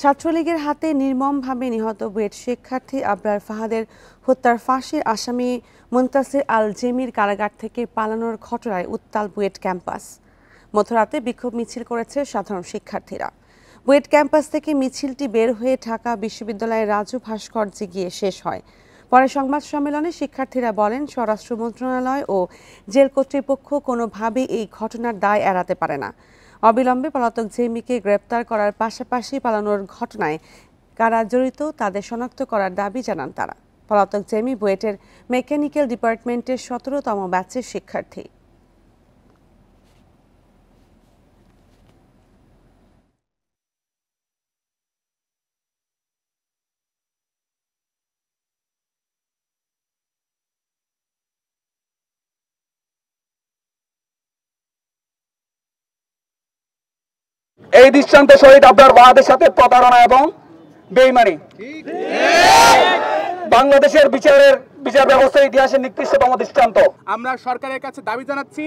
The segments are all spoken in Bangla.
ছাত্রলীগের হাতে নির্মমভাবে নিহত বুয়েট শিক্ষার্থী আবরার ফাহাদের হত্যার ফাঁসির আসামি মুনতাসির আল জেমির কারাগার থেকে পালানোর ঘটনায় উত্তাল বুয়েট ক্যাম্পাস। মধ্যরাতে বিক্ষোভ মিছিল করেছে সাধারণ শিক্ষার্থীরা। বুয়েট ক্যাম্পাস থেকে মিছিলটি বের হয়ে ঢাকা বিশ্ববিদ্যালয়ের রাজু ভাস্কর্যে গিয়ে শেষ হয়। পরে সংবাদ সম্মেলনে শিক্ষার্থীরা বলেন, স্বরাষ্ট্র মন্ত্রণালয় ও জেল কর্তৃপক্ষ কোনোভাবেই এই ঘটনার দায় এড়াতে পারে না। অবিলম্বে পলাতক জেমিকে গ্রেপ্তার করার পাশাপাশি পালানোর ঘটনায় কারা জড়িত তাদের শনাক্ত করার দাবি জানান তারা। পলাতক জেমি বুয়েটের মেকানিক্যাল ডিপার্টমেন্টের ১৭তম ব্যাচের শিক্ষার্থী। এই দৃষ্টান্ত শহীদ আবরার ফাহাদের সাথে প্রতারণা এবং বেঈমানি বাংলাদেশের বিচার ব্যবস্থার ইতিহাসে নিকৃষ্টতম দৃষ্টান্ত। আমরা সরকারের কাছে দাবি জানাচ্ছি,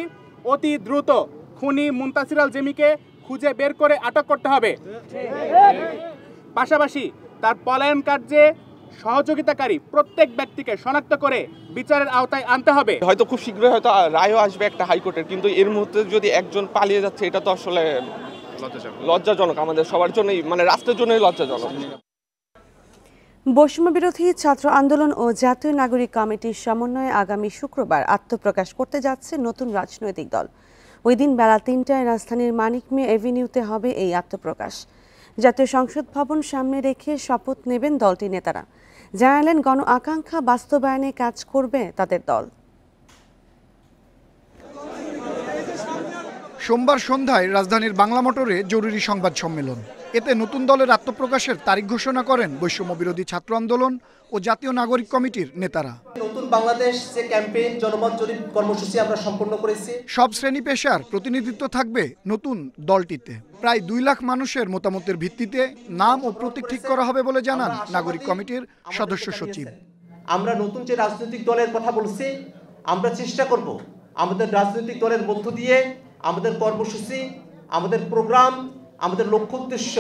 অতি দ্রুত খুনি মুনতাসির আল জেমিকে খুঁজে বের করে আটক করতে হবে। পাশাপাশি তার পলায়ন কার্যে সহযোগিতাকারী প্রত্যেক ব্যক্তিকে শনাক্ত করে বিচারের আওতায় আনতে হবে। হয়তো খুব শীঘ্রই হয়তো রায়ও আসবে একটা হাইকোর্টের, কিন্তু এর মুহূর্তে যদি একজন পালিয়ে যাচ্ছে এটা তো আসলে লজ্জাজনক আমাদের সবার জন্যই, মানে রাষ্ট্রের জন্যই লজ্জাজনক। বৈষম্য বিরোধী ছাত্র আন্দোলন ও জাতীয় নাগরিক কমিটির সমন্বয়ে আগামী শুক্রবার আত্মপ্রকাশ করতে যাচ্ছে নতুন রাজনৈতিক দল। ওই দিন বেলা ৩টায় রাজধানীর মানিক মিয়া এভিনিউতে হবে এই আত্মপ্রকাশ। জাতীয় সংসদ ভবন সামনে রেখে শপথ নেবেন দলটির নেতারা। জানালেন, গণ আকাঙ্ক্ষা বাস্তবায়নে কাজ করবে তাদের দল। সোমবার সন্ধ্যায় রাজধানীর বাংলা মোটরে জরুরি সংবাদ সম্মেলন। এতে নতুন দলের আত্মপ্রকাশের তারিখ ঘোষণা করেন বৈষম্য বিরোধী ছাত্র আন্দোলন ও জাতীয় নাগরিক কমিটির নেতারা। নতুন বাংলাদেশ যে ক্যাম্পেইন জনমত জরিপ কর্মসূচি আমরা সম্পন্ন করেছি। সব শ্রেণী পেশার প্রতিনিধিত্ব থাকবে নতুন দলটিতে। প্রায় ২ লাখ মানুষের মতামতের ভিত্তিতে নাম ও প্রতীক ঠিক করা হবে বলে জানান নাগরিক কমিটির সদস্য সচিব। আমরা নতুন যে রাজনৈতিক দলের কথা বলছি, আমরা চেষ্টা করব আমাদের রাজনৈতিক দলের মধ্য দিয়ে আমাদের কর্মসূচি, আমাদের প্রোগ্রাম, আমাদের লক্ষ্য উদ্দেশ্য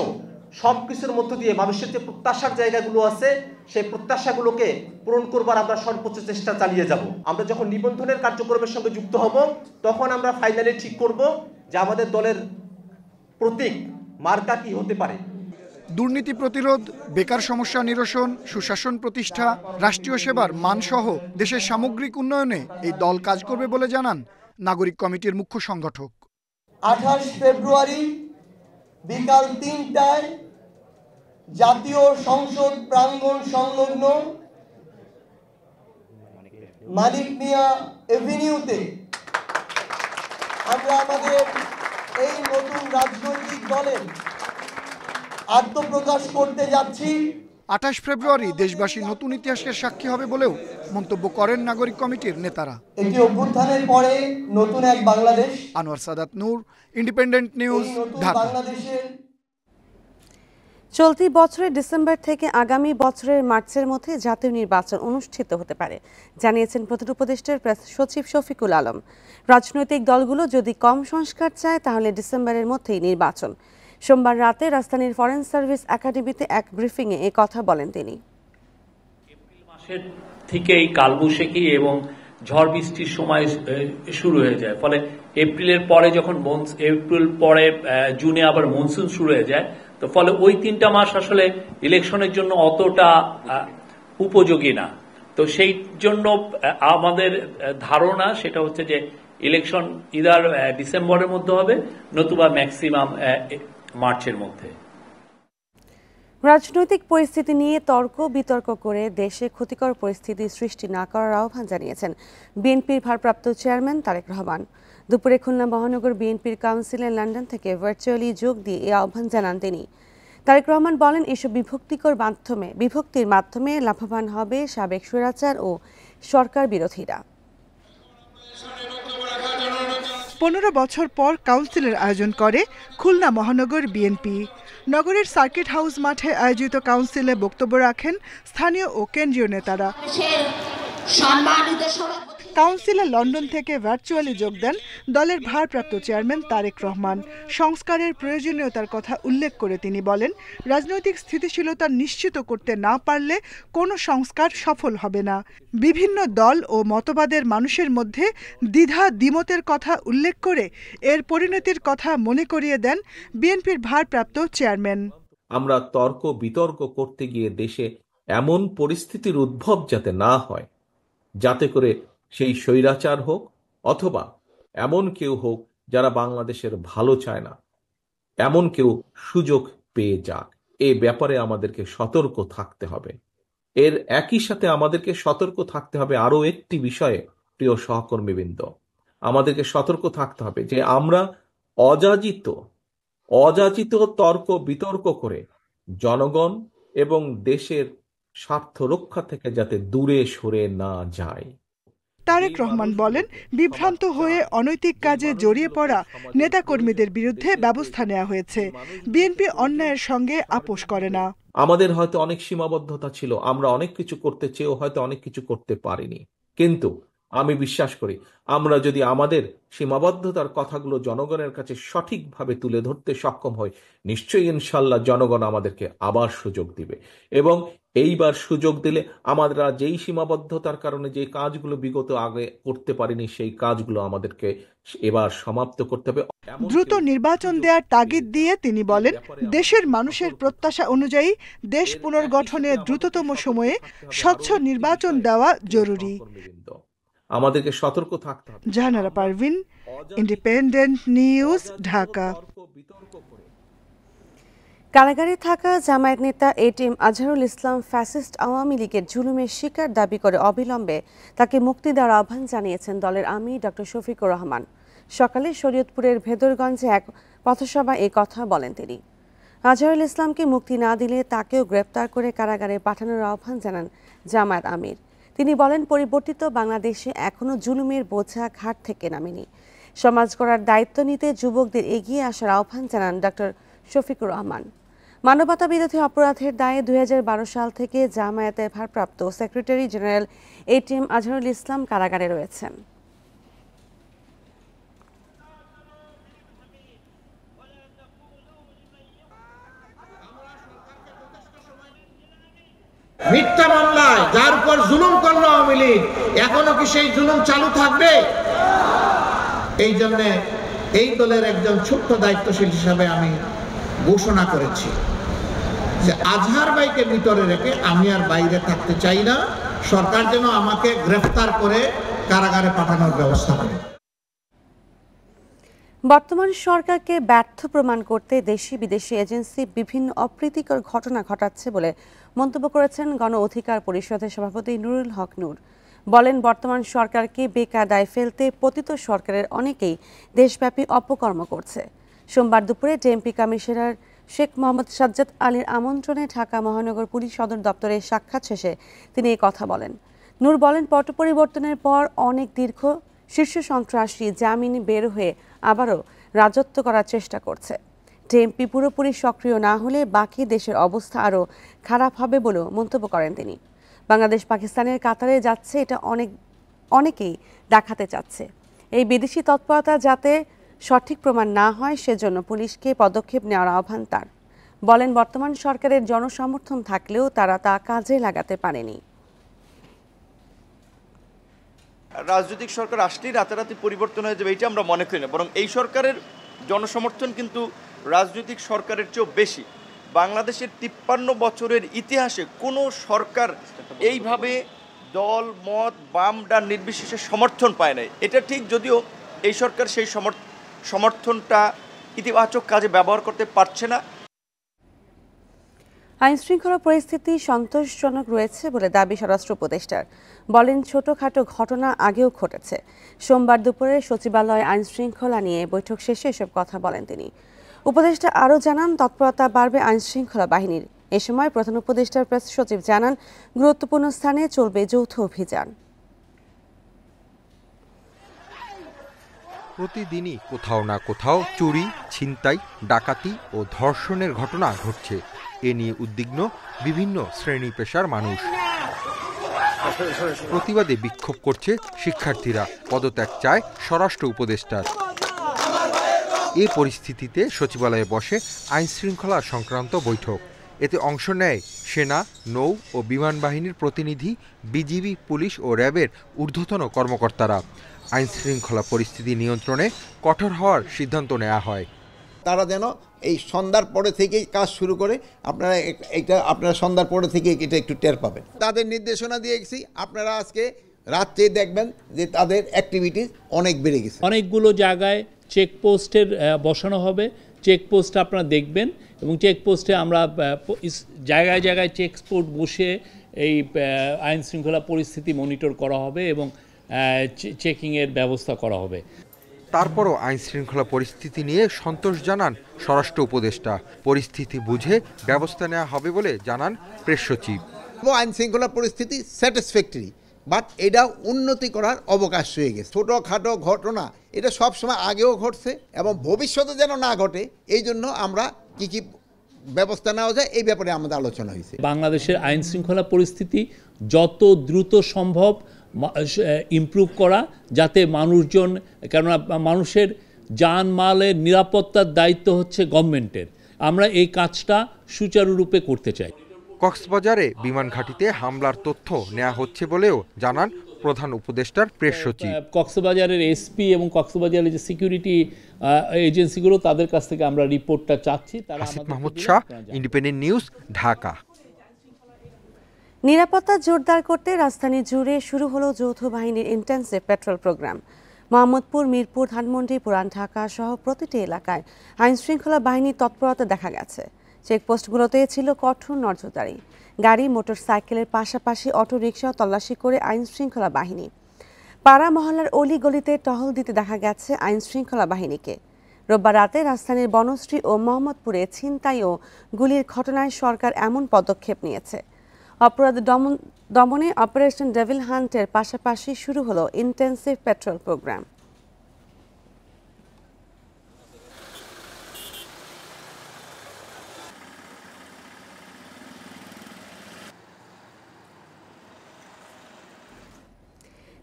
সব কিছুর মধ্য দিয়ে মানুষের যে প্রত্যাশার জায়গাগুলো আছে সেই প্রত্যাশাগুলোকে পূরণ করবার আমরা সর্বোচ্চ চেষ্টা চালিয়ে যাব। আমরা যখন নিবন্ধনের কার্যক্রমের সঙ্গে যুক্ত হব তখন আমরা ফাইনালি ঠিক করব যে আমাদের দলের প্রতীক মার্কা কি হতে পারে। দুর্নীতি প্রতিরোধ, বেকার সমস্যা নিরসন, সুশাসন প্রতিষ্ঠা, রাষ্ট্রীয় সেবার মানসহ দেশের সামগ্রিক উন্নয়নে এই দল কাজ করবে বলে জানান নাগরিক কমিটির মুখ্য সংগঠক। 28 ফেব্রুয়ারি বিকাল ৩টায় জাতীয় সংসদ প্রাঙ্গণ সংলগ্ন মানিক মিয়া এভিনিউতে আমরা আমাদের এই নতুন রাজনৈতিক দলের আত্মপ্রকাশ করতে যাচ্ছি। 28 ফেব্রুয়ারি দেশবাসী নতুন ইতিহাসের সাক্ষী হবে বলেও মন্তব্য করেন নাগরিক কমিটির নেতারা। এটি অভ্যুত্থানের পরে নতুন এক বাংলাদেশ। আনোয়ার সাদাত নূর, ইন্ডিপেন্ডেন্ট নিউজ, ঢাকা। চলতি বছরের ডিসেম্বর থেকে আগামী বছরের মার্চের মধ্যে জাতীয় নির্বাচন অনুষ্ঠিত হতে পারে, জানিয়েছেন প্রধান উপদেষ্টার প্রেস সচিব শফিকুল আলম। রাজনৈতিক দলগুলো যদি কম সংস্কার চায় তাহলে ডিসেম্বরের মধ্যেই নির্বাচন। সোমবার রাতে রাজধানীর ফরেন সার্ভিস একাডেমিতে এক ব্রিফিংয়ে এই কথা বলেন তিনি। এপ্রিল মাসের থেকেই কালবৈশাখী এবং ঝড় বৃষ্টির সময় শুরু হয়ে যায়, ফলে এপ্রিলের পরে যখন এপ্রিল পরে জুনে আবার মনসুন শুরু হয়ে যায়, তো ফলে ওই 3টা মাস আসলে ইলেকশনের জন্য অতটা উপযোগী না। তো সেই জন্য আমাদের ধারণা সেটা হচ্ছে যে ইলেকশন ইদার ডিসেম্বরের মধ্যে হবে, নতুবা ম্যাক্সিমাম মার্চের মধ্যে। রাজনৈতিক পরিস্থিতি নিয়ে তর্ক বিতর্ক করে দেশে ক্ষতিকর পরিস্থিতি সৃষ্টি না করার আহ্বান জানিয়েছেন বিএনপির ভারপ্রাপ্ত চেয়ারম্যান তারেক রহমান। দুপুরে খুলনা মহানগর বিএনপির কাউন্সিলে লন্ডন থেকে ভার্চুয়ালি যোগ দিয়ে এই আহ্বান জানান তিনি। তারেক রহমান বলেন, এসব বিভক্তির মাধ্যমে লাভবান হবে সাবেক স্বৈরাচার ও সরকার বিরোধীরা। 15 বছর পর কাউন্সিলের আয়োজন করে খুলনা মহানগর বিএনপি। নগরের সার্কিট হাউস মাঠে আয়োজিত কাউন্সিলে বক্তব্য রাখেন স্থানীয় ও কেন্দ্রীয় নেতারা। কাউন্সিলে লন্ডন থেকে ভার্চুয়ালি যোগ দেন দলের ভারপ্রাপ্ত চেয়ারম্যান তারেক রহমান। সংস্কারের প্রয়োজনীয়তার কথা উল্লেখ করে তিনি বলেন, রাজনৈতিক স্থিতিশীলতা নিশ্চিত করতে না পারলে কোনো সংস্কার সফল হবে না। বিভিন্ন দল ও মতবাদের মানুষের মধ্যে দ্বিধা দ্বিমতের কথা উল্লেখ করে এর পরিণতির কথা মনে করিয়ে দেন বিএনপির ভারপ্রাপ্ত চেয়ারম্যান। আমরা তর্ক বিতর্ক করতে গিয়ে দেশে এমন পরিস্থিতির উদ্ভব যাতে না হয়, যাতে করে সেই স্বৈরাচার হোক অথবা এমন কেউ হোক যারা বাংলাদেশের ভালো চায় না, এমন কেউ সুযোগ পেয়ে যাক, এ ব্যাপারে আমাদেরকে সতর্ক থাকতে হবে। এর একই সাথে আমাদেরকে সতর্ক থাকতে হবে আরো একটি বিষয়ে, প্রিয় সহকর্মীবৃন্দ, আমাদেরকে সতর্ক থাকতে হবে যে আমরা অযাচিত তর্ক বিতর্ক করে জনগণ এবং দেশের স্বার্থ রক্ষা থেকে যাতে দূরে সরে না যায়। তারেক রহমান বলেন, বিভ্রান্ত হয়ে অনৈতিক কাজে জড়িয়ে পড়া নেতাকর্মীদের বিরুদ্ধে ব্যবস্থা নেওয়া হয়েছে। বিএনপি অন্যায়ের সঙ্গে আপোষ করে না। আমাদের হয়তো অনেক সীমাবদ্ধতা ছিল, আমরা অনেক কিছু করতে চেয়েও হয়তো অনেক কিছু করতে পারিনি, কিন্তু আমি বিশ্বাস করি আমরা যদি আমাদের সীমাবদ্ধতার কথাগুলো জনগণের কাছে সঠিকভাবে তুলে ধরতে সক্ষম হই, নিশ্চয়ই ইনশাল্লাহ জনগণ আমাদেরকে আবার সুযোগ দিবে। এবং এইবার সুযোগ দিলে আমরা যেই সীমাবদ্ধতার কারণে যে কাজগুলো বিগত আগে করতে পারিনি, সেই কাজগুলো আমাদেরকে এবার সমাপ্ত করতে হবে। দ্রুত নির্বাচন দেওয়ার তাগিদ দিয়ে তিনি বলেন, দেশের মানুষের প্রত্যাশা অনুযায়ী দেশ পুনর্গঠনে দ্রুততম সময়ে স্বচ্ছ নির্বাচন দেওয়া জরুরি। আমাদেরকে সতর্ক থাকতে হবে। Jahanara Parvin, Independent News, Dhaka. কারাগারে থাকা জামায়াত নেতা এটিএম আজহারুল ইসলাম ফ্যাসিস্ট আওয়ামী লীগের জুলুমের শিকার দাবি করে অবিলম্বে তাকে মুক্তি দেওয়ার আহ্বান জানিয়েছেন দলের আমির ডক্টর শফিকুর রহমান। সকালে শরীয়তপুরের ভেদরগঞ্জে এক পথসভায় এই কথা বলেন তিনি। আজহারুল ইসলামকে মুক্তি না দিলে তাকেও গ্রেপ্তার করে কারাগারে পাঠানোর আহ্বান জানান জামায়াত আমির। তিনি বলেন, পরিবর্তিত বাংলাদেশে এখনো জুলুমের বোঝা ঘাট থেকে নামেনি। সমাজ গড়ার দায়িত্ব নিতে যুবকদের এগিয়ে আসার আহ্বান জানান ডক্টর শফিকুর রহমান। মানবতা বিরোধী অপরাধের দায়ে 2012 সাল থেকে জামায়াতের ভারপ্রাপ্ত সেক্রেটারি জেনারেল এটিএম আজহারুল ইসলাম কারাগারে রয়েছেন। মিথ্যা মামলায় যার উপর জুলুম করলো আওয়ামী লীগ, এখনো কি সেই জুলুম চালু থাকবে? এই জন্য এই দলের একজন ছোট্ট দায়িত্বশীল হিসাবে আমি ঘোষণা করেছি যে আজহার ভাইকে ভিতরে রেখে আমি আর বাইরে থাকতে চাই না। সরকার যেন আমাকে গ্রেফতার করে কারাগারে পাঠানোর ব্যবস্থা করে। বর্তমান সরকারকে ব্যর্থ প্রমাণ করতে দেশি বিদেশি এজেন্সি বিভিন্ন অপ্রীতিকর ঘটনা ঘটাচ্ছে বলে মন্তব্য করেছেন গণ অধিকার পরিষদের সভাপতি নুরুল হক নূর। বলেন, বর্তমান সরকারকে বেকায়দায় ফেলতে পতিত সরকারের অনেকেই দেশব্যাপী অপকর্ম করছে। সোমবার দুপুরে ডিএমপি কমিশনার শেখ মোহাম্মদ সাজ্জাদ আলীর আমন্ত্রণে ঢাকা মহানগর পুলিশ সদর দপ্তরে সাক্ষাৎ শেষে তিনি এই কথা বলেন। নূর বলেন, পট পরিবর্তনের পর অনেক দীর্ঘ শীর্ষ সন্ত্রাসী জামিনে বের হয়ে আবারও রাজত্ব করার চেষ্টা করছে। ডিএমপি পুরোপুরি সক্রিয় না হলে বাকি দেশের অবস্থা আরও খারাপ হবে বলেও মন্তব্য করেন তিনি। বাংলাদেশ পাকিস্তানের কাতারে যাচ্ছে, এটা অনেকেই দেখাতে চাচ্ছে। এই বিদেশি তৎপরতা যাতে সঠিক প্রমাণ না হয় সেজন্য পুলিশকে পদক্ষেপ নেওয়ার আহ্বান তার। বলেন, বর্তমান সরকারের জনসমর্থন থাকলেও তারা তা কাজে লাগাতে পারেনি। রাজনৈতিক সরকার আসলেই রাতারাতি পরিবর্তন হয়ে যাবে এটা আমরা মনে করি না, বরং এই সরকারের জনসমর্থন কিন্তু রাজনৈতিক সরকারের চেয়েও বেশি। বাংলাদেশের 53 বছরের ইতিহাসে কোনো সরকার এইভাবে দল মত বাম ডান নির্বিশেষে সমর্থন পায় নাই। এটা ঠিক, যদিও এই সরকার সেই সমর্থনটা ইতিবাচক কাজে ব্যবহার করতে পারছে না। আইনশৃঙ্খলা পরিস্থিতি সন্তোষজনক রয়েছে বলে দাবি স্বরাষ্ট্র উপদেষ্টার। বলেন, ছোটখাটো ঘটনা আগেও ঘটেছে। সোমবার দুপুরে সচিবালয়ে আইনশৃঙ্খলা নিয়ে বৈঠক শেষে এসব কথা বলেন তিনি। উপদেষ্টা আরও জানান, তৎপরতা বাড়বে আইনশৃঙ্খলা বাহিনীর। এ সময় প্রধান উপদেষ্টার প্রেস সচিব জানান, গুরুত্বপূর্ণ স্থানে চলবে যৌথ অভিযান। প্রতিদিনই কোথাও না কোথাও চুরি, ছিনতাই, ডাকাতি ও ধর্ষণের ঘটনা ঘটছে। এ নিয়ে উদ্বিগ্ন বিভিন্ন শ্রেণী পেশার মানুষ। প্রতিবাদে বিক্ষোভ করছে শিক্ষার্থীরা, পদত্যাগ চায় স্বরাষ্ট্র উপদেষ্টার। এই পরিস্থিতিতে সচিবালয়ে বসে আইন শৃঙ্খলা সংক্রান্ত বৈঠক। এতে অংশ নেয় সেনা, নৌ ও বিমান বাহিনীর প্রতিনিধি, বিজিবি, পুলিশ ও র্যাবের ঊর্ধ্বতন কর্মকর্তারা। আইন শৃঙ্খলা পরিস্থিতি নিয়ন্ত্রণে কঠোর হওয়ার সিদ্ধান্ত নেওয়া হয়। তারা যেন এই সন্ধ্যার পরে থেকেই কাজ শুরু করে, আপনারা সন্ধ্যার পরে থেকে এটা একটু টের পাবেন। তাদের নির্দেশনা দিয়ে গেছি, আপনারা আজকে রাত্রে দেখবেন যে তাদের অ্যাক্টিভিটিস অনেক বেড়ে গেছে। অনেকগুলো জায়গায় চেকপোস্টের বসানো হবে, চেকপোস্ট আপনারা দেখবেন এবং চেকপোস্টে আমরা জায়গায় জায়গায় চেকপোস্ট বসে এই আইন শৃঙ্খলা পরিস্থিতি মনিটর করা হবে এবং চেকিংয়ের ব্যবস্থা করা হবে। তারপরও আইন শৃঙ্খলা পরিস্থিতি নিয়ে সন্তোষ জানান স্বরাষ্ট্র উপদেষ্টা। পরিস্থিতি বুঝে ব্যবস্থা নেওয়া হবে বলে জানান প্রেস সচিব। আইন শৃঙ্খলা পরিস্থিতি স্যাটিসফ্যাক্টরি, বাট এটা উন্নতি করার অবকাশ রয়ে গেছে। ছোটোখাটো ঘটনা এটা সবসময় আগেও ঘটছে এবং ভবিষ্যতে যেন না ঘটে, এই জন্য আমরা কি ব্যবস্থা নেওয়া যায় এই ব্যাপারে আমাদের আলোচনা হয়েছে। বাংলাদেশের আইন শৃঙ্খলা পরিস্থিতি যত দ্রুত সম্ভব ইমপ্রুভ করা, যাতে মানুষজন, কেননা মানুষের জানমালের নিরাপত্তার দায়িত্ব হচ্ছে গভর্নমেন্টের, আমরা এই কাজটা সুচারুরূপে করতে চাই। কক্সবাজারে বিমান ঘাঁটিতে হামলার তথ্য নেওয়া হচ্ছে বলেও জানান প্রধান উপদেষ্টার প্রেস সচিব। কক্সবাজারের এসপি এবং কক্সবাজারের যে সিকিউরিটি এজেন্সিগুলো, তাদের কাছ থেকে আমরা রিপোর্টটা চাচ্ছি। Asif Mahmud Shah, Independent News, Dhaka. নিরাপত্তা জোরদার করতে রাজধানী জুড়ে শুরু হলো যৌথ বাহিনীর intensive patrol program. Mohammadpur, Mirpur, Dhanmondi, Puran Dhaka সহ প্রতিটি এলাকায় আইন শৃঙ্খলা বাহিনীর তৎপরতা দেখা গেছে। চেকপোস্টগুলোতে ছিল কঠোর নজরদারি। গাড়ি, মোটরসাইকেলের পাশাপাশি অটোরিকশাও তল্লাশি করে আইন শৃঙ্খলা বাহিনী। পাড়া মহল্লার অলি গলিতে টহল দিতে দেখা গেছে আইন শৃঙ্খলা বাহিনীকে। রোববার রাতে রাজধানীর বনশ্রী ও মোহাম্মদপুরে ছিনতাই ও গুলির ঘটনায় সরকার এমন পদক্ষেপ নিয়েছে। অপরাধ দমনে অপারেশন ডেভিল হান্টের পাশাপাশি শুরু হলো ইন্টেন্সিভ পেট্রোল প্রোগ্রাম।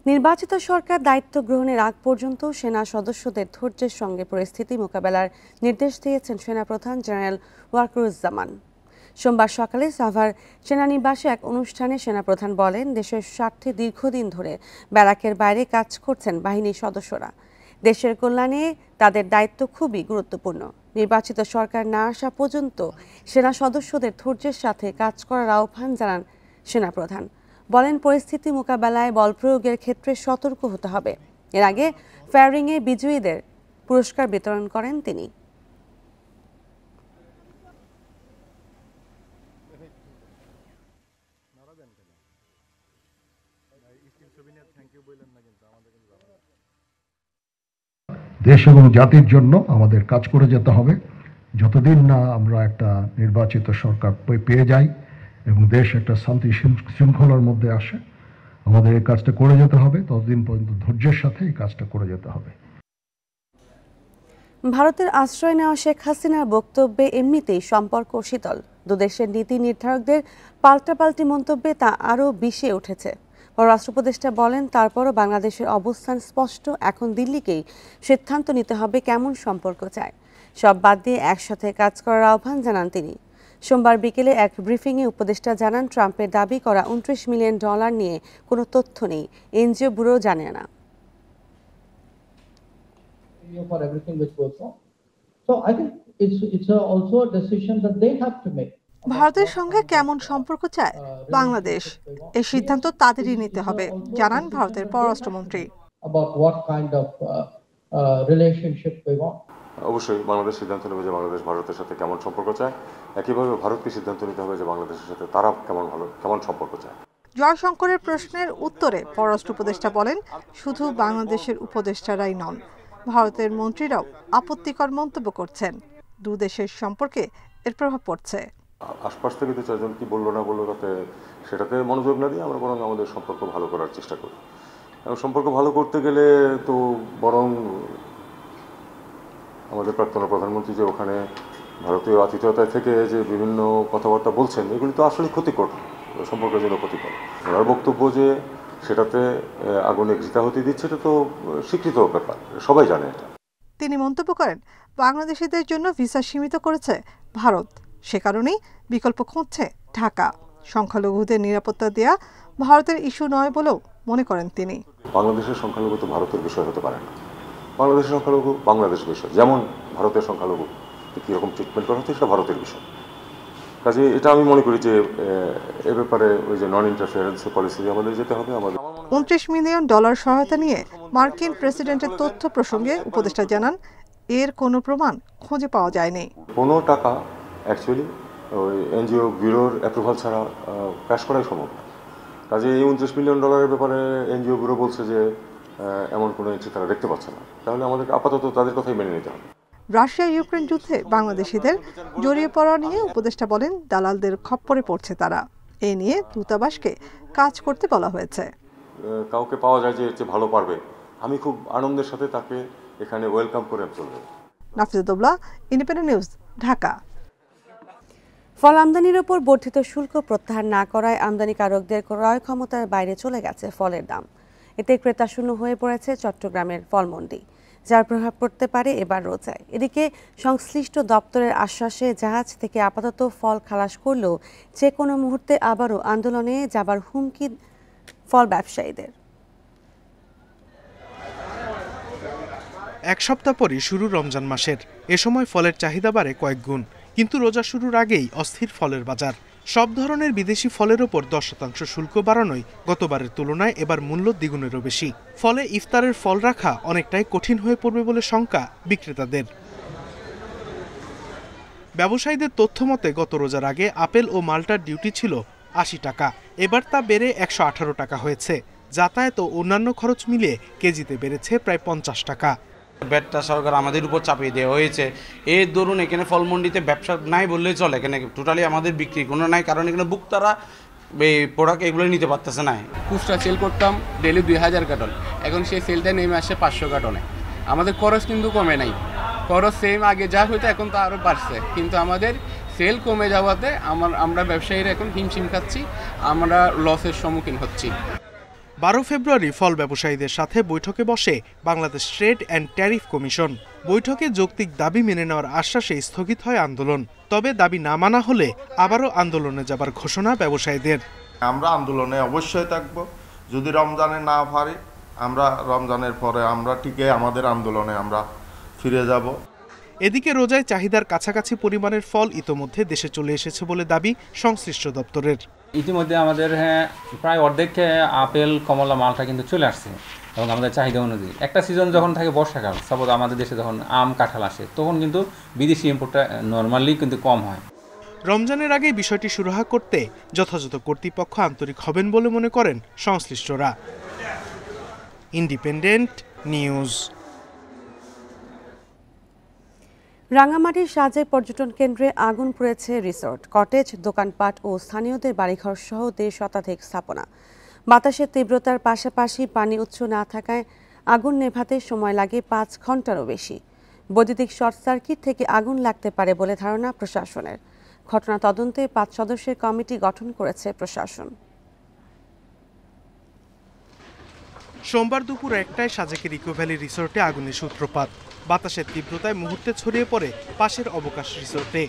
নির্বাচিত সরকার দায়িত্ব গ্রহণের আগ পর্যন্ত সেনা সদস্যদের ধৈর্যের সঙ্গে পরিস্থিতি মোকাবেলার নির্দেশ দিয়েছেন সেনাপ্রধান জেনারেল ওয়াকারুজ্জামান। সোমবার সকালে সাভার সেনানিবাসে এক অনুষ্ঠানে সেনাপ্রধান বলেন, দেশের স্বার্থে দীর্ঘদিন ধরে ব্যারাকের বাইরে কাজ করছেন বাহিনীর সদস্যরা। দেশের কল্যাণে তাদের দায়িত্ব খুবই গুরুত্বপূর্ণ। নির্বাচিত সরকার না আসা পর্যন্ত সেনা সদস্যদের ধৈর্যের সাথে কাজ করার আহ্বান জানান সেনাপ্রধান। বলেন, পরিস্থিতি মোকাবেলায় বল প্রয়োগের ক্ষেত্রে সতর্ক হতে হবে। এর আগে ফায়ারিংয়ে বিজয়ীদের পুরস্কার বিতরণ করেন তিনি। দেশ এবং জাতির জন্য আমাদের কাজ করে যেতে হবে। যতদিন না আমরা একটা নির্বাচিত সরকার পেয়ে যাই এবং দেশ একটা শান্তি শৃঙ্খলার মধ্যে আসে, আমাদের এই কাজটা করে যেতে হবে। ততদিন পর্যন্ত ধৈর্যের সাথে এই কাজটা করে যেতে হবে। ভারতের আশ্রয় নেওয়া শেখ হাসিনার বক্তব্যে এমনিতেই সম্পর্ক শীতল। দুদেশের নীতি নির্ধারকদের পাল্টাপাল্টি মন্তব্যে তা আরও বিষে উঠেছে। পররাষ্ট্র উপদেষ্টা বলেন, তারপরও বাংলাদেশের অবস্থান স্পষ্ট। এখন দিল্লিকেই সিদ্ধান্ত নিতে হবে কেমন সম্পর্ক চায়। সব বাদ দিয়ে একসাথে কাজ করার আহ্বান জানান তিনি। সোমবার বিকেলে এক ব্রিফিংয়ে উপদেষ্টা জানান, ট্রাম্পের দাবি করা $29 মিলিয়ন নিয়ে কোনো তথ্য নেই, এনজিও ব্যুরো জানে না। ভারতের সঙ্গে কেমন সম্পর্ক চায় বাংলাদেশ, এই সিদ্ধান্ত তাদেরই নিতে হবে, জানান ভারতের পররাষ্ট্রমন্ত্রী। অবশ্যই বাংলাদেশ সিদ্ধান্ত নেবে যে বাংলাদেশ ভারতের সাথে কেমন সম্পর্ক চায়। একইভাবে ভারতকে সিদ্ধান্ত নিতে হবে যে বাংলাদেশের সাথে তারা কেমন সম্পর্ক চায়। জয়শঙ্করের প্রশ্নের উত্তরে পররাষ্ট্র উপদেষ্টা বলেন, শুধু বাংলাদেশের উপদেষ্টারাই নন, ভারতের মন্ত্রীরাও আপত্তিকর মন্তব্য করছেন। দু দেশের সম্পর্কে এর প্রভাব পড়ছে। আশপাশ থেকে তো চারজন কি বললো না বললো, সেটাতে মনোযোগ না দিয়ে আমরা বরং আমাদের সম্পর্ক ভালো করার চেষ্টা করি। এবং সম্পর্ক ভালো করতে গেলে তো বরং আমাদের প্রাক্তন প্রধানমন্ত্রী যে ওখানে ভারতীয় আতিথেয়তায় থেকে যে বিভিন্ন কথাবার্তা বলছেন, এগুলি তো আসলে ক্ষতিকর। সম্পর্কের জন্য ক্ষতিকর। ওনার বক্তব্য যে সেটাতে আগুনে ঘৃতাহুতি দিচ্ছে, এটা তো স্বীকৃত ব্যাপার, সবাই জানে এটা। তিনি মন্তব্য করেন, বাংলাদেশিদের জন্য ভিসা সীমিত করেছে ভারত, সে কারণেই বিকল্প খুঁজছে ঢাকা। সংখ্যালঘুদের নিরাপত্তা দেয়া ভারতের ইস্যু নয় বলেও মনে করেন তিনি। বাংলাদেশের সংখ্যালঘু তো ভারতের বিষয় হতে পারে না। বাংলাদেশের সংখ্যালঘু বাংলাদেশের বিষয়, যেমন ভারতের সংখ্যালঘু কীরকম ট্রিটমেন্ট করা হচ্ছে সেটা ভারতের বিষয়। কাজে এটা আমি মনে করি যে এ ব্যাপারে ওই যে নন ইন্টারফিয়ারেন্স পলিসি আমাদের যেতে হবে। আমাদের $29 মিলিয়ন সহায়তা নিয়ে মার্কিন প্রেসিডেন্টের তথ্য প্রসঙ্গে উপদেষ্টা জানান, এর কোনো প্রমাণ খুঁজে পাওয়া যায়নি। কোনো টাকা অ্যাকচুয়ালি ওই এনজিও ব্যুরোর অ্যাপ্রুভাল ছাড়া ক্যাশ করাই সম্ভব না। কাজে এই $29 মিলিয়ন ব্যাপারে এনজিও ব্যুরো বলছে যে এমন কোনো এন্ট্রি তারা দেখতে পাচ্ছে না। তাহলে আমাদের আপাতত তাদের কথাই মেনে নিতে হবে। রাশিয়া ইউক্রেন যুদ্ধে বাংলাদেশিদের জড়িয়ে পড়া নিয়ে উপদেষ্টা বলেন, দালালদের খপ্পরে পড়ছে তারা। এ নিয়ে দূতাবাসকে কাজ করতে বলা হয়েছে। কাউকে পাওয়া যায় যে ভালো পারবে, আমি খুব আনন্দের সাথে তাকে এখানে ওয়েলকাম করে চলবে। নাফিজুদ্দৌলা, ইন্ডিপেন্ডেন্ট নিউজ, ঢাকা। ফল আমদানির ওপর বর্ধিত শুল্ক প্রত্যাহার না করায় আমদানিকারকদের ক্রয় ক্ষমতার বাইরে চলে গেছে ফলের দাম। এতে ক্রেতা শূন্য হয়ে পড়েছে চট্টগ্রামের ফলমন্ডি, যার প্রভাব পড়তে পারে এবার রোজায়। এদিকে সংশ্লিষ্ট দপ্তরের আশ্বাসে জাহাজ থেকে আপাতত ফল খালাস করলেও যে কোনো মুহূর্তে আবারও আন্দোলনে যাবার হুমকি ফল ব্যবসায়ীদের। এক সপ্তাহ পরই শুরু রমজান মাসের, এ সময় ফলের চাহিদা বাড়ে কয়েক গুণ। কিন্তু রোজা শুরুর আগেই অস্থির ফলের বাজার। সব ধরনের বিদেশি ফলের ওপর 10% শুল্ক বাড়ানোয় গতবারের তুলনায় এবার মূল্য দ্বিগুণেরও বেশি। ফলে ইফতারের ফল রাখা অনেকটাই কঠিন হয়ে পড়বে বলে শঙ্কা বিক্রেতাদের। ব্যবসায়ীদের তথ্য মতে গত রোজার আগে আপেল ও মাল্টার ডিউটি ছিল 80 টাকা, এবার তা বেড়ে 118 টাকা হয়েছে। যাতায়াত ও অন্যান্য খরচ মিলিয়ে কেজিতে বেড়েছে প্রায় 50 টাকা। ব্যাটটা সরকার আমাদের উপর চাপিয়ে দেওয়া হয়েছে। এর দরুন এখানে ফলমন্ডিতে ব্যবসা নাই বললেই চলে, এখানে টোটালি আমাদের বিক্রি কোনো নাই, কারণ এখানে বুকতারা এই প্রোডাক্ট এগুলো নিতে পারতেছে না। খুচরা সেল করতাম ডেলি 2000 কার্টন, এখন সেই সেলটা নেমে আসে 500 কার্টনে। আমাদের খরচ কিন্তু কমে নাই, খরচ সেম আগে যা হইতো এখন তো আরও বাড়ছে, কিন্তু আমাদের সেল কমে যাওয়াতে আমরা ব্যবসায়ীরা এখন হিমশিম খাচ্ছি, আমরা লসের সম্মুখীন হচ্ছি। 12 ফেব্রুয়ারি ফল ব্যবসায়ীদের সাথে বৈঠকে বসে Bangladesh trade and tariff commission. বৈঠকে যৌক্তিক দাবি মেনে নেওয়ার আশ্বাসে স্থগিত হয় আন্দোলন। তবে দাবি না মানা হলে আবারও আন্দোলনে যাবার ঘোষণা ব্যবসায়ীদের। আমরা আন্দোলনে অবশ্যই থাকব, যদি রমজানে না পারি আমরা রমজানের পরে আমরা টিকে আমাদের আন্দোলনে আমরা ফিরে যাব। এদিকে রোজায় চাহিদার কাছাকাছি পরিমাণের ফল ইতোমধ্যে দেশে চলে এসেছে বলে দাবি সংশ্লিষ্ট দপ্তরের। ইতিমধ্যে আমাদের প্রায় অর্ধেক আপেল, কমলা, মালটা কিন্তু চলে আসছে এবং আমাদের চাহিদা অনুযায়ী। একটা সিজন যখন থাকে বর্ষাকাল, সাপোজ আমাদের দেশে যখন আম, কাঁঠাল আসে, তখন কিন্তু বিদেশি ইম্পোর্টটা নর্মালি কিন্তু কম হয়। রমজানের আগে বিষয়টি সুরাহা করতে যথাযথ কর্তৃপক্ষ আন্তরিক হবেন বলে মনে করেন সংশ্লিষ্টরা। Independent news. রাঙামাটির সাজেক পর্যটন কেন্দ্রে আগুন পুড়েছে রিসোর্ট, কটেজ, দোকানপাট ও স্থানীয়দের বাড়িঘর সহ 1.5 শতাধিক স্থাপনা। বাতাসের তীব্রতার পাশাপাশি পানি উৎস না থাকায় আগুন নেভাতে সময় লাগে 5 ঘন্টারও বেশি। বৈদ্যুতিক শর্ট সার্কিট থেকে আগুন লাগতে পারে বলে ধারণা প্রশাসনের। ঘটনা তদন্তে 5 সদস্যের কমিটি গঠন করেছে প্রশাসন। সোমবার দুপুর 1টায় সাজেকের ইকো ভ্যালি রিসোর্টে আগুনের সূত্রপাত। বাতাসের তীব্রতায় মুহূর্তে ছড়িয়ে পড়ে পাশের অবকাশ রিসোর্টে।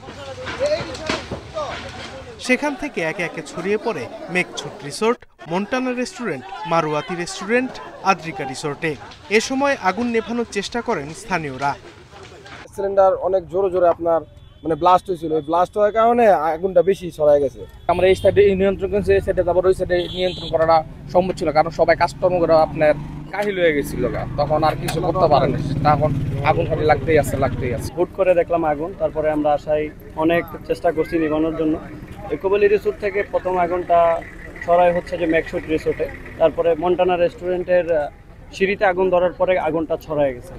সেখান থেকে একে একে ছড়িয়ে পড়ে Meghchhut resort, Montana restaurant, Maruyati restaurant, Adrika রিসোর্টে। এ সময় আগুন নেভানোর চেষ্টা করেন স্থানীয়রা। সিলিন্ডার অনেক জোরে জোরে আপনার ব্লাস্ট হয়েছিল, ওই ব্লাস্ট হওয়ার কারণে আগুনটা বেশি ছড়ায় গেছে। আমরা এই সাইডে নিয়ন্ত্রণ করছি, এই সাইডে তারপর ওই সাইডে নিয়ন্ত্রণ করাটা সম্ভব ছিল, কারণ সবাই কাজকর্ম করে আপনার কাহিল হয়ে গেছিল, তখন আর কিছু করতে পারেনি। তখন আগুন খালি লাগতেই আছে। হুট করে দেখলাম আগুন, তারপরে আমরা আসায় অনেক চেষ্টা করছি নিভানোর জন্য। ইকো ভ্যালি রিসোর্ট থেকে প্রথম আগুনটা ছড়ায় হচ্ছে যে মেঘছুট রিসোর্টে, তারপরে মন্টানা রেস্টুরেন্টের সিঁড়িতে আগুন ধরার পরে আগুনটা ছড়ায় গেছে।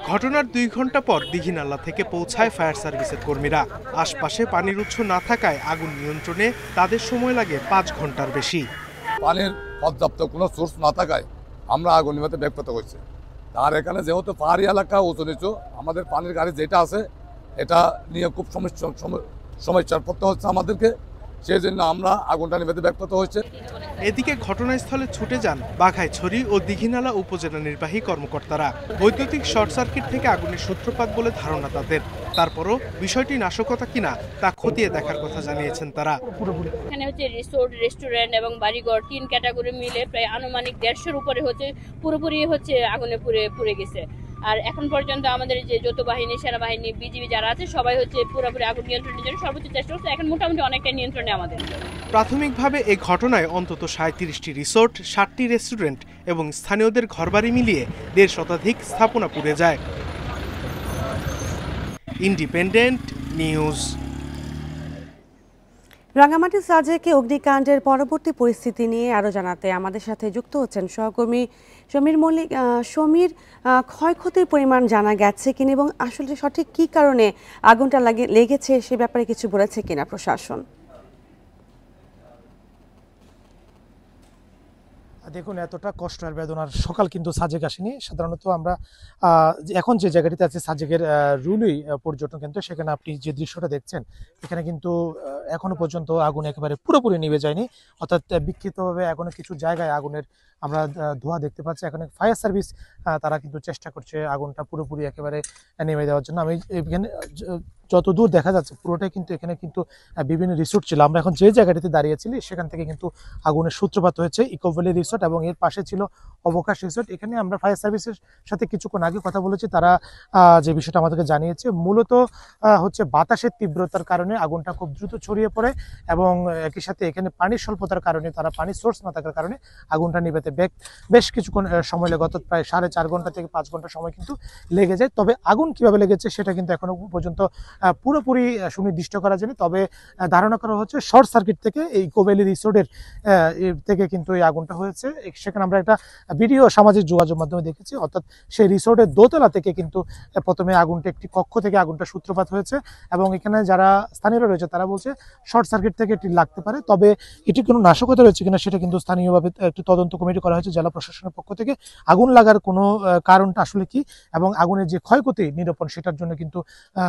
ঘটনার 2 ঘন্টা পর দীঘিনালা থেকে পৌঁছায় ফায়ার সার্ভিসের কর্মীরা। আশপাশে পানির উৎস না থাকায় আগুন নিয়ন্ত্রণে তাদের সময় লাগে 5 ঘন্টার বেশি। পানির পর্যাপ্ত কোনো সোর্স না থাকায় আমরা আগুন নিভাতে ব্যাঘাত হয়েছে। আর এখানে যেহেতু পাহাড়ি এলাকা উঁচু নিচু, আমাদের পানির গাড়ি যেটা আছে এটা নিয়ে খুব সমস্যার পড়তে হচ্ছে আমাদেরকে। সেই জন্য আমরা আগুনটা নিভাতে ব্যর্থ হয়েছে। এদিকে ঘটনাস্থলে ছুটে যান বাঘাইছড়ি ও দীঘিনালা উপজেলা নির্বাহী কর্মকর্তারা। বৈদ্যুতিক শর্ট সার্কিট থেকে আগুনের সূত্রপাত বলে ধারণা তাদের। তারপরও বিষয়টি নাশকতা কিনা তা খতিয়ে দেখার কথা জানিয়েছেন তারা। এখানে হচ্ছে রিসোর্ট, রেস্টুরেন্ট এবং বাড়িঘর 3 ক্যাটাগরি মিলে প্রায় আনুমানিক 150-এর উপরে হচ্ছে পুরোপুরি হচ্ছে আগুনে পুড়ে গেছে। আর এখন পর্যন্ত আমাদের যে যৌথ বাহিনী, সেনাবাহিনী, বিজিবি যারা আছে সবাই হচ্ছে পুরোপুরি আগুন নিয়ন্ত্রণের জন্য সর্বোচ্চ চেষ্টা করছে। এখন মোটামুটি অনেকটা নিয়ন্ত্রণে আমাদের। প্রাথমিকভাবে এই ঘটনায় অন্তত 37টি রিসোর্ট, 60টি রেস্টুরেন্ট এবং স্থানীয়দের ঘরবাড়ি মিলিয়ে 1.5 শতাধিক স্থাপনা পুড়ে যায়। Independent news. রাঙামাটি সাজেকে অগ্নিকাণ্ডের পরবর্তী পরিস্থিতি নিয়ে আরও জানাতে আমাদের সাথে যুক্ত হচ্ছেন সহকর্মী সমীর মল্লিক। সমীর, ক্ষয়ক্ষতির পরিমাণ জানা গেছে কিনা এবং আসলে সঠিক কী কারণে আগুনটা লেগেছে সে ব্যাপারে কিছু বলেছে কিনা প্রশাসন? দেখুন, এতটা কষ্ট আর বেদনার সকাল কিন্তু সাজেক আসেনি। সাধারণত আমরা এখন যে জায়গাটিতে আছে সাজেকের রুলুই পর্যটন কেন্দ্র, সেখানে আপনি যে দৃশ্যটা দেখছেন এখানে কিন্তু এখনো পর্যন্ত আগুন একেবারে পুরোপুরি নিভে যায়নি, অর্থাৎ বিক্ষিপ্তভাবে এখনো কিছু জায়গায় আগুনের আমরা ধোঁয়া দেখতে পাচ্ছি। এখানে ফায়ার সার্ভিস তারা কিন্তু চেষ্টা করছে আগুনটা পুরোপুরি একেবারে নেমে দেওয়ার জন্য। আমি এখানে যত দূর দেখা যাচ্ছে পুরোটাই কিন্তু এখানে কিন্তু বিভিন্ন রিসোর্ট ছিল। আমরা এখন যে জায়গাটিতে দাঁড়িয়েছিলি সেখান থেকে কিন্তু আগুনের সূত্রপাত হয়েছে ইকো ভ্যালি রিসোর্ট এবং এর পাশে ছিল অবকাশ রিসোর্ট। এখানে আমরা ফায়ার সার্ভিসের সাথে কিছুক্ষণ আগে কথা বলেছি, তারা যে বিষয়টা আমাদেরকে জানিয়েছে মূলত হচ্ছে বাতাসের তীব্রতার কারণে আগুনটা খুব দ্রুত ছড়িয়ে পড়ে এবং একই সাথে এখানে পানির স্বল্পতার কারণে, তারা পানির সোর্স না থাকার কারণে আগুনটা নিভাতে বেশ কিছুক্ষণ সময় লেগে, অর্থাৎ প্রায় 4.5 ঘন্টা থেকে 5 ঘন্টা সময় কিন্তু লেগে যায়। তবে আগুন কিভাবে লেগেছে সেটা কিন্তু এখনো পর্যন্ত পুরোপুরি সুনির্দিষ্ট করা যায়নি। তবে ধারণা করা হচ্ছে শর্ট সার্কিট থেকে এই ইকো ভ্যালি রিসোর্টের থেকে কিন্তু এই আগুনটা হয়েছে। সেখানে আমরা একটা ভিডিও সামাজিক যোগাযোগ মাধ্যমে দেখেছি, অর্থাৎ সেই রিসোর্টের দোতলা থেকে কিন্তু প্রথমে আগুনটা একটি কক্ষ থেকে আগুনটা সূত্রপাত হয়েছে এবং এখানে যারা স্থানীয়রা রয়েছে তারা বলছে শর্ট সার্কিট থেকে এটি লাগতে পারে। তবে এটি কোনো নাশকতা রয়েছে কিনা সেটা কিন্তু স্থানীয়ভাবে একটি তদন্ত কমিটি করা হয়েছে জেলা প্রশাসনের পক্ষ থেকে। আগুন লাগার কোনো কারণটা আসলে কি এবং আগুনের যে ক্ষয়ক্ষতি নিরূপণ সেটার জন্য কিন্তু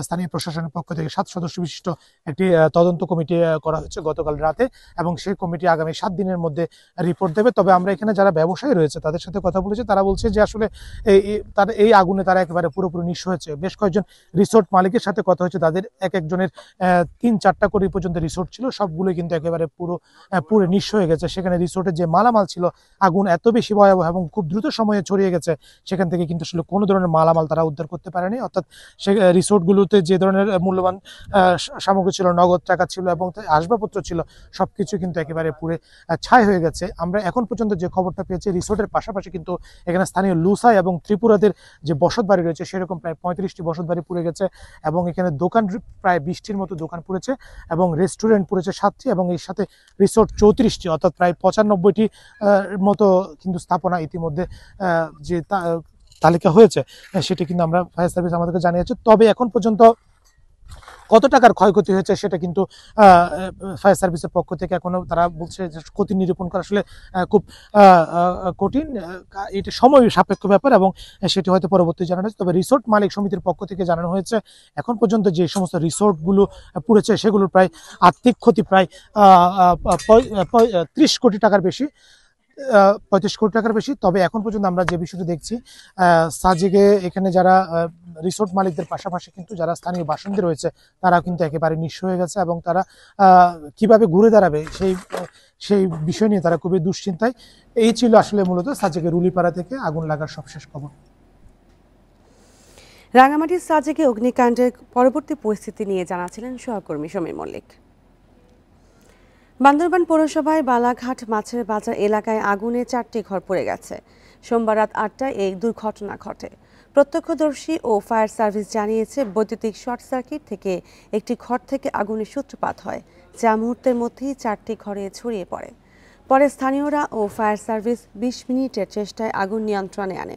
স্থানীয় প্রশাসনের পক্ষ থেকে 7 সদস্য বিশিষ্ট একটি তদন্ত কমিটি করা হয়েছে গতকাল রাতে এবং সেই কমিটি আগামী 7 দিনের মধ্যে রিপোর্ট দেবে। তবে আমরা এখানে যারা ব্যবসায়ী রয়েছে তাদের সাথে কথা বলেছি, তারা বলছে যে আসলে এই আগুনে তারা একেবারে পুরোপুরি নিঃস্ব হয়েছে। বেশ কয়েকজন রিসোর্ট মালিকের সাথে কথা হয়েছে, তাদের একজনের 3-4টা করে পর্যন্ত রিসোর্ট ছিল, সবগুলোই কিন্তু একেবারে পুরো নিঃস্ব হয়ে গেছে। সেখানে রিসোর্টের যে মালামাল ছিল, আগুন এত বেশি ভয়াবহ এবং খুব দ্রুত সময়ে ছড়িয়ে গেছে, সেখান থেকে কিন্তু আসলে কোনো ধরনের মালামাল তারা উদ্ধার করতে পারেনি। অর্থাৎ সে রিসোর্টগুলোতে যে ধরনের মূল্যবান সামগ্রী ছিল, নগদ টাকা ছিল এবং আসবাবপত্র ছিল, সবকিছু কিন্তু একেবারে পুরো ছাই হয়ে গেছে। আমরা এখন পর্যন্ত যে খবরটা পেয়েছি, রিসোর্টের পাশাপাশি কিন্তু এখানে স্থানীয় লুসাই এবং ত্রিপুরাদের যে বসত বাড়ি রয়েছে সেরকম প্রায় 35টি বসত বাড়ি পুড়ে গেছে এবং এখানে দোকান প্রায় 20টির মতো দোকান পুড়েছে এবং রেস্টুরেন্ট পুড়েছে 7টি এবং এর সাথে রিসোর্ট 34টি, অর্থাৎ প্রায় 95টি মতো কিন্তু স্থাপনা ইতিমধ্যে যে তালিকা হয়েছে সেটি কিন্তু আমরা ফায়ার সার্ভিস আমাদেরকে জানিয়েছে। তবে এখন পর্যন্ত কত টাকার ক্ষয়ক্ষতি হয়েছে সেটা কিন্তু ফায়ার সার্ভিসের পক্ষ থেকে এখনো তারা বলছে যে ক্ষতি নিরূপণ করা আসলে খুব কঠিন, এটি সময় সাপেক্ষ ব্যাপার এবং সেটি হয়তো পরবর্তী জানানো হয়েছে। তবে রিসোর্ট মালিক সমিতির পক্ষ থেকে জানানো হয়েছে এখন পর্যন্ত যে সমস্ত রিসোর্টগুলো পুড়েছে সেগুলোর প্রায় আর্থিক ক্ষতি প্রায় 30 কোটি টাকার বেশি, 35 কোটি টাকার বেশি। তবে এখন পর্যন্ত আমরা যে বিষয়টি দেখছি, সাজেকে এখানে যারা রিসোর্ট মালিকদের পাশাপাশি কিন্তু যারা স্থানীয় বাসিন্দা রয়েছে তারা কিন্তু একেবারে নিঃস্ব হয়ে গেছে এবং তারা কিভাবে ঘুরে দাঁড়াবে সেই বিষয় নিয়ে তারা খুবই দুশ্চিন্তায়। এই ছিল আসলে মূলত সাজেকের রুলিপাড়া থেকে আগুন লাগার সবশেষ খবর। রাঙামাটির সাজেকে অগ্নিকাণ্ডের পরবর্তী পরিস্থিতি নিয়ে জানাছিলেন সহকর্মী সমীর মল্লিক। বান্দরবান পৌরসভায় বালাঘাট মাছের বাজার এলাকায় আগুনে 4টি ঘর পুড়ে গেছে। সোমবার রাত 8টায় এই দুর্ঘটনা ঘটে। প্রত্যক্ষদর্শী ও ফায়ার সার্ভিস জানিয়েছে বৈদ্যুতিক শর্ট সার্কিট থেকে একটি ঘর থেকে আগুনের সূত্রপাত হয়, যা মুহূর্তের মধ্যেই 4টি ঘরে ছড়িয়ে পড়ে। পরে স্থানীয়রা ও ফায়ার সার্ভিস 20 মিনিটের চেষ্টায় আগুন নিয়ন্ত্রণে আনে।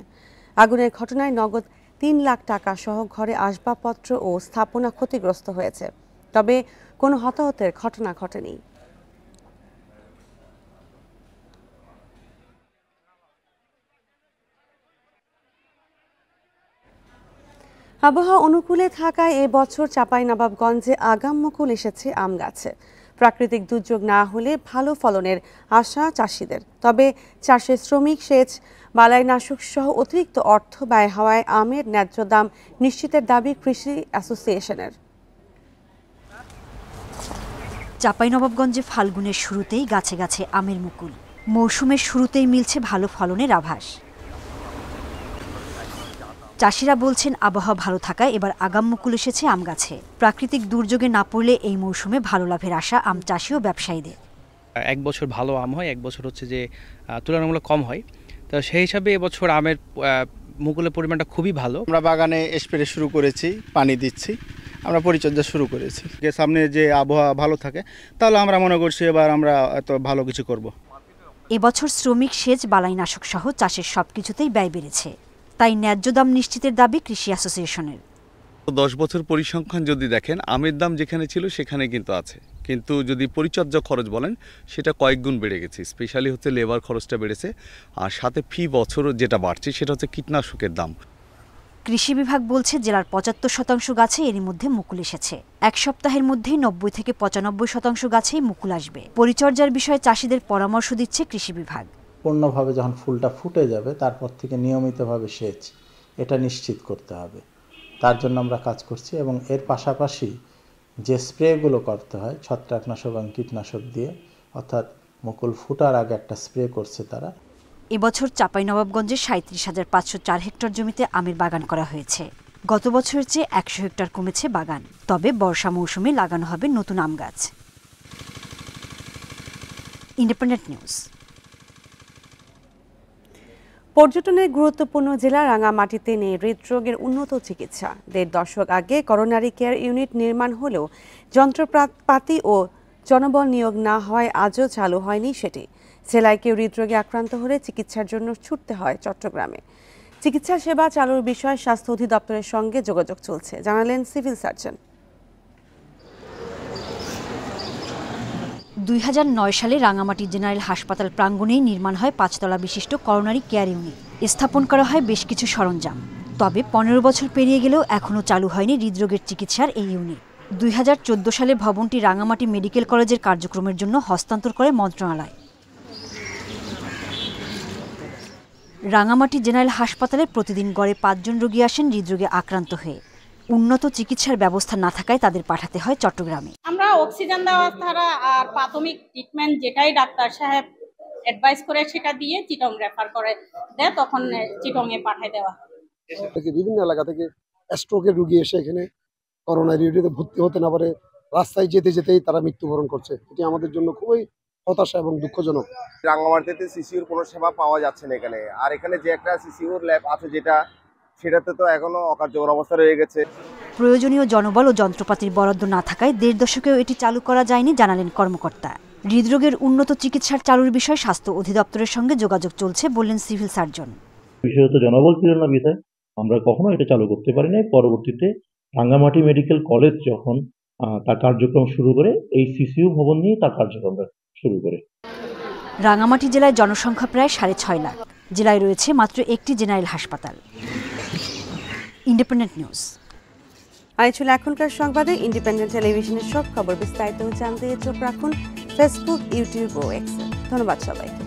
আগুনের ঘটনায় নগদ 3 লাখ টাকা সহ ঘরে আসবাবপত্র ও স্থাপনা ক্ষতিগ্রস্ত হয়েছে, তবে কোনো হতাহতের ঘটনা ঘটেনি। আবহাওয়া অনুকূলে থাকায় এবছর চাঁপাইনবাবগঞ্জে আগাম মুকুল এসেছে আম গাছে। প্রাকৃতিক দুর্যোগ না হলে ভালো ফলনের আশা চাষিদের। তবে চাষে শ্রমিক, সেচ, বালাইনাশক সহ অতিরিক্ত অর্থ ব্যয় হওয়ায় আমের ন্যায্য দাম নিশ্চিতের দাবি কৃষি অ্যাসোসিয়েশনের। চাঁপাইনবাবগঞ্জে ফাল্গুনের শুরুতেই গাছে গাছে আমের মুকুল। মৌসুমের শুরুতেই মিলছে ভালো ফলনের আভাস। চাষিরা বলছেন আবহাওয়া ভালো থাকায় এবার আগাম মুকুল এসেছে আম গাছে। প্রাকৃতিক দুর্যোগে না পড়লে এই মৌসুমে ভালো লাভের আশা আম চাষি ও ব্যবসায়ীদের। এক বছর ভালো আম হয়, এক বছর হচ্ছে যে তুলনামূলক কম হয়। তো সেই হিসাবে এবছর আমের মুকুলের পরিমাণটা খুবই ভালো। আমরা বাগানে স্প্রে শুরু করেছি, পানি দিচ্ছি, আমরা পরিচর্যা শুরু করেছি। সামনে যে আবহাওয়া ভালো থাকে তাহলে আমরা মনে করছি এবার আমরা এত ভালো কিছু করব। এবছর শ্রমিক, সেচ, বালাইনাশক সহ চাষের সবকিছুতেই ব্যয় বেড়েছে। তাই ন্যায্য দাম নিশ্চিতের দাবি কৃষি অ্যাসোসিয়েশনের। 10 বছর পরিসংখ্যান যদি দেখেন, আমের দাম যেখানে ছিল সেখানে কিন্তু আছে, কিন্তু যদি পরিচর্যা খরচ বলেন সেটা কয়েক গুণ বেড়ে গেছে। স্পেশালি হচ্ছে লেবার খরচটা বেড়েছে, আর সাথে ফি বছর যেটা বাড়ছে সেটা হচ্ছে কীটনাশকের দাম। কৃষি বিভাগ বলছে জেলার 75% গাছে এরই মধ্যে মুকুল এসেছে। এক সপ্তাহের মধ্যেই 90 থেকে 95% গাছেই মুকুল আসবে। পরিচর্যার বিষয়ে চাষিদের পরামর্শ দিচ্ছে কৃষি বিভাগ। পূর্ণভাবে যখন ফুলটা ফুটে যাবে তারপর থেকে নিয়মিতভাবে সেচ এটা নিশ্চিত করতে হবে। তার জন্য আমরা কাজ করছি এবং এর পাশাপাশি যে স্প্রেগুলো করতে হয় ছত্রাকনাশক এবং কীটনাশক দিয়ে, অর্থাৎ মুকুল ফুটার আগে একটা স্প্রে করছে তারা। এবছর চাঁপাইনবাবগঞ্জে 37,504 হেক্টর জমিতে আমের বাগান করা হয়েছে। গত বছরের চেয়ে 100 হেক্টর কমেছে বাগান। তবে বর্ষা মৌসুমে লাগানো হবে নতুন আম গাছ। Independent news. পর্যটনের গুরুত্বপূর্ণ জেলা রাঙামাটিতে নেই হৃদরোগের উন্নত চিকিৎসা। 1.5 দশক আগে করোনারি কেয়ার ইউনিট নির্মাণ হলেও যন্ত্রপাতি ও জনবল নিয়োগ না হওয়ায় আজও চালু হয়নি সেটি। জেলায় কেউ হৃদরোগে আক্রান্ত হলে চিকিৎসার জন্য ছুটতে হয় চট্টগ্রামে। চিকিৎসা সেবা চালুর বিষয়ে স্বাস্থ্য অধিদপ্তরের সঙ্গে যোগাযোগ চলছে, জানালেন সিভিল সার্জন। 2009 সালে রাঙামাটি জেনারেল হাসপাতাল প্রাঙ্গণেই নির্মাণ হয় 5 তলা বিশিষ্ট করোনারি কেয়ার ইউনিট। স্থাপন করা হয় বেশ কিছু সরঞ্জাম। তবে 15 বছর পেরিয়ে গেলেও এখনও চালু হয়নি হৃদরোগের চিকিৎসার এই ইউনিট। 2014 সালে ভবনটি রাঙামাটি মেডিকেল কলেজের কার্যক্রমের জন্য হস্তান্তর করে মন্ত্রণালয়। রাঙামাটি জেনারেল হাসপাতালে প্রতিদিন গড়ে 5 জন রোগী আসেন হৃদরোগে আক্রান্ত হয়ে। উন্নত চিকিৎসার ব্যবস্থা না থাকায় তাদের পাঠাতে হয় চট্টগ্রামে। আমরা অক্সিজেন দেওয়া ছাড়া আর প্রাথমিক ট্রিটমেন্ট যেটাই ডাক্তার সাহেব অ্যাডভাইস করে সেটা দিয়ে চিটং রেফার করে দেয়, তখন চিটং এ পাঠিয়ে দেওয়া হয়। বিভিন্ন এলাকা থেকে স্ট্রোকের রোগী এসে এখানে করোনা ইউনিটে ভর্তি হতে না পারে রাস্তায় যেতে যেতেই তারা মৃত্যুবরণ করছে। এটি আমাদের জন্য খুবই হতাশা এবং দুঃখজনক। রাঙ্গামাটিতে সিসিউর কোনো সেবা পাওয়া যাচ্ছে না এখানে, আর এখানে যে একটা সিসিউর ল্যাব আছে সেটাতে তো এখনো অকার্যকর অবস্থা রয়ে গেছে। প্রয়োজনীয় জনবল ও যন্ত্রপাতির বরাদ্দ না থাকায় 1.5 দশকেও এটি চালু করা যায়নি, জানালেন কর্মকর্তা। হৃদরোগের উন্নত চিকিৎসার চালুর বিষয়ে স্বাস্থ্য অধিদপ্তরের সঙ্গে যোগাযোগ চলছে, বললেন সিভিল সার্জন। বিশেষত জনবল ছিল না বিধায় আমরা কখনো এটা চালু করতে পারি নাই। পরবর্তীতে রাঙ্গামাটি মেডিকেল কলেজ যখন তার কার্যক্রম শুরু করে, এই সিসিইউ ভবন নিয়ে তার কার্যক্রম শুরু করে। রাঙামাটি জেলায় জনসংখ্যা প্রায় 6.5 লাখ। জেলায় রয়েছে মাত্র একটি জেনারেল হাসপাতাল। Independent news. আর ছিল এখনকার সংবাদে। ইন্ডিপেন্ডেন্ট টেলিভিশনের সব খবর বিস্তারিত জানতে চোখ রাখুন ফেসবুক, ইউটিউব ও এক্সে। ধন্যবাদ সবাইকে।